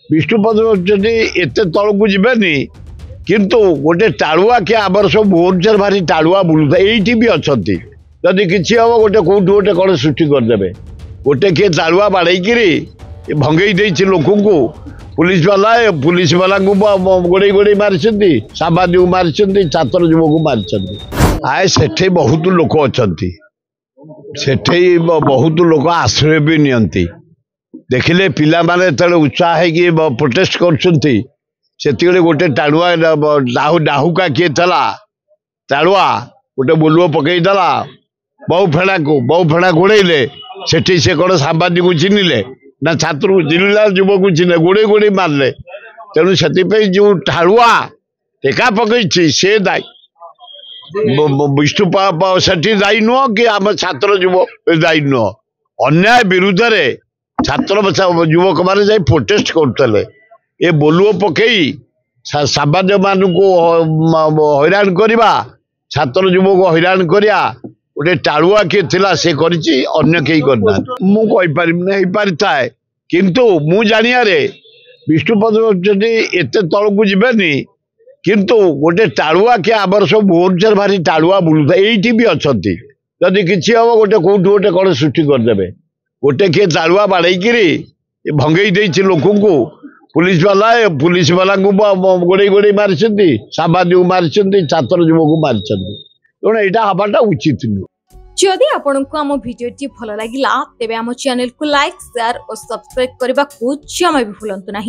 विष्णुपद ଯଦି ଏତେ ତଳକୁ ଯିବେନି କିନ୍ତୁ ଗୋଟେ ଟାଳୁଆ କିଏ ଆମର ସବୁ ଭୁବନେଶ୍ୱର ଭାରି ଟାଳୁଆ ବୁଲୁଥାଏ ଏଇଠି ବି ଅଛନ୍ତି ଯଦି କିଛି ହବ ଗୋଟେ କୋଉଠୁ ଗୋଟେ କ'ଣ ସୃଷ୍ଟି କରିଦେବେ ଗୋଟେ କିଏ ଟାଳୁଆ ବାଡ଼େଇକିରି ଭଙ୍ଗେଇ ଦେଇଛି ଲୋକଙ୍କୁ पुलिस वाला गोड़े गोड़े मारी साम्बादिक मारी छात्र युवक मारी आए से बहुत लोक अच्छा से बहुत लोक आश्रय भी नियंती देखिले पिला माने तले उत्साह है प्रोटेस्ट कर गोटे टाणुआ डाहुका किए टाणुआ गोटे बोलुओ पकईदेला बहु फेणा गोड़े से कौन सांबादिक को चिन्हले ना छात्र को चिन्हला युवक को चिन्ह गोड़े गोड़े मारे तेणु से जो ढालुआ टेका पकई से दायी विष्णु से दायी नुह कि आम छात्र युवक दायी नुह अन्याय विरुद्ध रे छात्र युवक मैंने जा प्रोटेस्ट करते ये बोलुओ पकई सामान्य मान को हैरान करवा छात्र युवक हैरान करिया गोटे टाणुआ किए थिला से करिछि अन्य कई करना मु कहि पारि थाए किंतु मु जानियारे विष्णुपद जदि एते तळकु जिबेनी किंतु गोटे टाणुआ किए आमर सब भुवनेश्वर भारी टाणुआ बुलुଥାଏ एइठी भी अछंती जदि किछि हबो गोटे कोठु गोटे कोन सृष्टि कर देबे गोटे किए टाणुआ बाड़ेइकिरी भंगेई देछि लोकଙ୍କୁ पुलिस वाला को गोड़े गोड़े मारी साम्बादिक मारी छात्र युवक मारी तेणु यहाँ हवाटा उचित नुह जदि आपंक आम भिडी भल लगा तेब आम चैनल को लाइक शेयर और सब्सक्राइब करने को जमा भी भूलु ना।